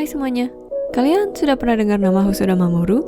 Hai semuanya, kalian sudah pernah dengar nama Hosoda Mamoru?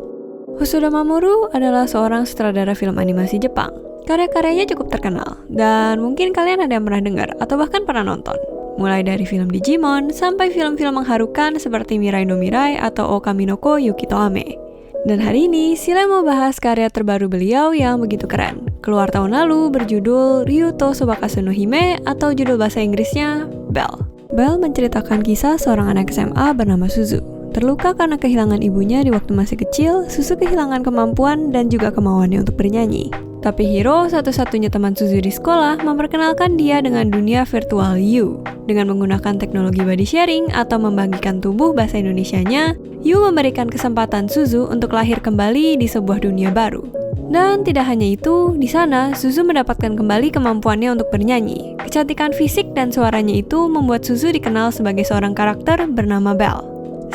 Hosoda Mamoru adalah seorang sutradara film animasi Jepang. Karya-karyanya cukup terkenal, dan mungkin kalian ada yang pernah dengar atau bahkan pernah nonton. Mulai dari film Digimon, sampai film-film mengharukan seperti Mirai no Mirai atau Okami no Ko Yukito Ame. Dan hari ini, Sile mau bahas karya terbaru beliau yang begitu keren. Keluar tahun lalu berjudul Ryuto Sobakasu no Hime atau judul bahasa Inggrisnya Belle. Belle menceritakan kisah seorang anak SMA bernama Suzu. Terluka karena kehilangan ibunya di waktu masih kecil, Suzu kehilangan kemampuan dan juga kemauannya untuk bernyanyi. Tapi Hiro, satu-satunya teman Suzu di sekolah, memperkenalkan dia dengan dunia virtual Yu. Dengan menggunakan teknologi body sharing atau membagikan tubuh bahasa Indonesianya, Yu memberikan kesempatan Suzu untuk lahir kembali di sebuah dunia baru. Dan tidak hanya itu, di sana Suzu mendapatkan kembali kemampuannya untuk bernyanyi. Kecantikan fisik dan suaranya itu membuat Suzu dikenal sebagai seorang karakter bernama Belle.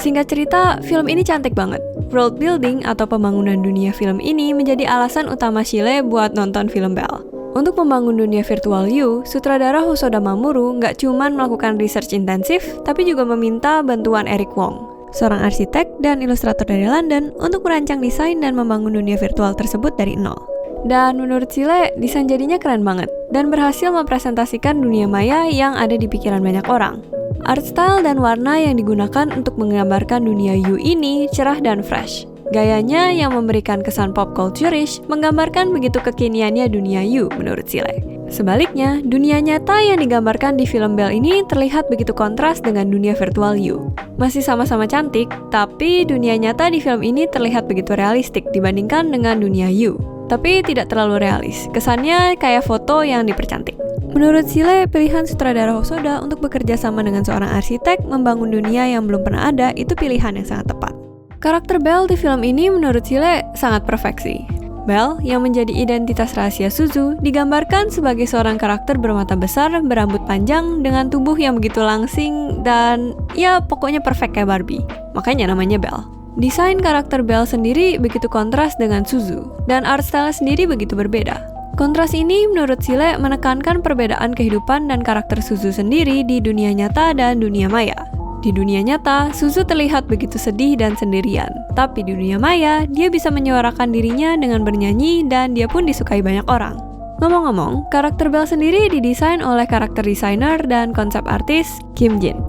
Singkat cerita, film ini cantik banget. World building atau pembangunan dunia film ini menjadi alasan utama Sile buat nonton film Belle. Untuk membangun dunia virtual Yu, sutradara Hosoda Mamoru nggak cuma melakukan research intensif, tapi juga meminta bantuan Eric Wong, seorang arsitek dan ilustrator dari London, untuk merancang desain dan membangun dunia virtual tersebut dari nol. Dan menurut Sile, desain jadinya keren banget, dan berhasil mempresentasikan dunia maya yang ada di pikiran banyak orang. Art style dan warna yang digunakan untuk menggambarkan dunia Yu ini cerah dan fresh. Gayanya yang memberikan kesan pop culture-ish menggambarkan begitu kekiniannya dunia Yu menurut Sile. Sebaliknya, dunia nyata yang digambarkan di film Belle ini terlihat begitu kontras dengan dunia virtual Yu. Masih sama-sama cantik, tapi dunia nyata di film ini terlihat begitu realistik dibandingkan dengan dunia Yu. Tapi tidak terlalu realis, kesannya kayak foto yang dipercantik. Menurut Sile, pilihan sutradara Hosoda untuk bekerja sama dengan seorang arsitek membangun dunia yang belum pernah ada itu pilihan yang sangat tepat. Karakter Belle di film ini menurut Sile sangat perfeksi. Belle, yang menjadi identitas rahasia Suzu, digambarkan sebagai seorang karakter bermata besar, berambut panjang, dengan tubuh yang begitu langsing, dan ya pokoknya perfect kayak Barbie. Makanya namanya Belle. Desain karakter Belle sendiri begitu kontras dengan Suzu, dan art style sendiri begitu berbeda. Kontras ini menurut Sile menekankan perbedaan kehidupan dan karakter Suzu sendiri di dunia nyata dan dunia maya. Di dunia nyata, Suzu terlihat begitu sedih dan sendirian. Tapi di dunia maya, dia bisa menyuarakan dirinya dengan bernyanyi dan dia pun disukai banyak orang. Ngomong-ngomong, karakter Belle sendiri didesain oleh karakter designer dan konsep artis Kim Jin.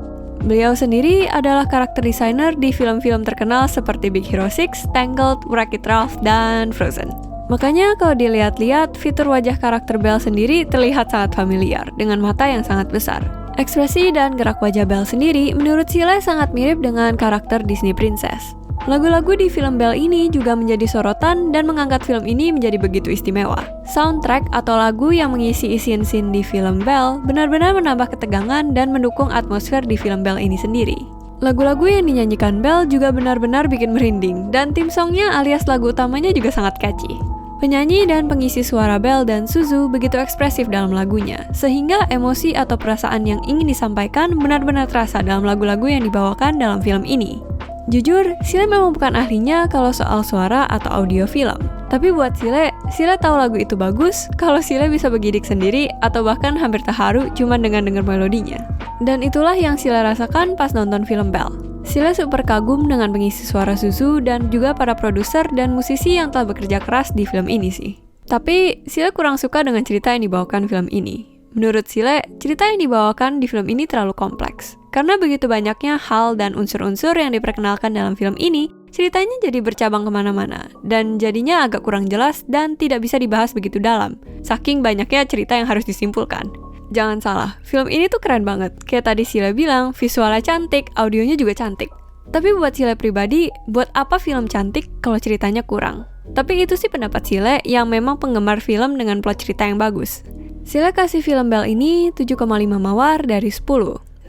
Beliau sendiri adalah karakter designer di film-film terkenal seperti Big Hero 6, Tangled, Wreck-It Ralph, dan Frozen. Makanya kalau dilihat-lihat, fitur wajah karakter Belle sendiri terlihat sangat familiar, dengan mata yang sangat besar. Ekspresi dan gerak wajah Belle sendiri menurut Sile sangat mirip dengan karakter Disney Princess. Lagu-lagu di film Belle ini juga menjadi sorotan dan mengangkat film ini menjadi begitu istimewa. Soundtrack atau lagu yang mengisi scene-scene di film Belle benar-benar menambah ketegangan dan mendukung atmosfer di film Belle ini sendiri. Lagu-lagu yang dinyanyikan Belle juga benar-benar bikin merinding, dan tim songnya alias lagu utamanya juga sangat catchy. Penyanyi dan pengisi suara Belle dan Suzu begitu ekspresif dalam lagunya, sehingga emosi atau perasaan yang ingin disampaikan benar-benar terasa dalam lagu-lagu yang dibawakan dalam film ini. Jujur, Sile memang bukan ahlinya kalau soal suara atau audio film. Tapi buat Sile tahu lagu itu bagus kalau Sile bisa bergidik sendiri atau bahkan hampir terharu cuma dengan dengar melodinya. Dan itulah yang Sile rasakan pas nonton film Belle. Sile super kagum dengan pengisi suara Suzu dan juga para produser dan musisi yang telah bekerja keras di film ini sih. Tapi Sile kurang suka dengan cerita yang dibawakan film ini. Menurut Sile, cerita yang dibawakan di film ini terlalu kompleks. Karena begitu banyaknya hal dan unsur-unsur yang diperkenalkan dalam film ini, ceritanya jadi bercabang kemana-mana, dan jadinya agak kurang jelas dan tidak bisa dibahas begitu dalam, saking banyaknya cerita yang harus disimpulkan. Jangan salah, film ini tuh keren banget. Kayak tadi Sile bilang, visualnya cantik, audionya juga cantik. Tapi buat Sile pribadi, buat apa film cantik kalau ceritanya kurang? Tapi itu sih pendapat Sile yang memang penggemar film dengan plot cerita yang bagus. Sile kasih film Belle ini 7,5 mawar dari 10.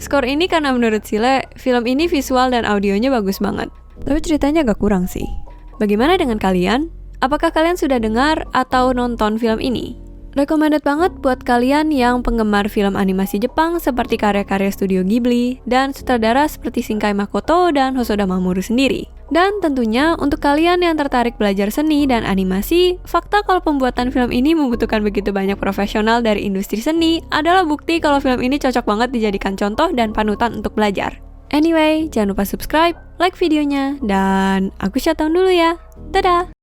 Skor ini karena menurut Sile, film ini visual dan audionya bagus banget. Tapi ceritanya agak kurang sih. Bagaimana dengan kalian? Apakah kalian sudah dengar atau nonton film ini? Recommended banget buat kalian yang penggemar film animasi Jepang seperti karya-karya studio Ghibli dan sutradara seperti Shinkai Makoto dan Hosoda Mamoru sendiri. Dan tentunya untuk kalian yang tertarik belajar seni dan animasi, fakta kalau pembuatan film ini membutuhkan begitu banyak profesional dari industri seni adalah bukti kalau film ini cocok banget dijadikan contoh dan panutan untuk belajar. Anyway, jangan lupa subscribe, like videonya, dan aku shutdown dulu ya. Dadah!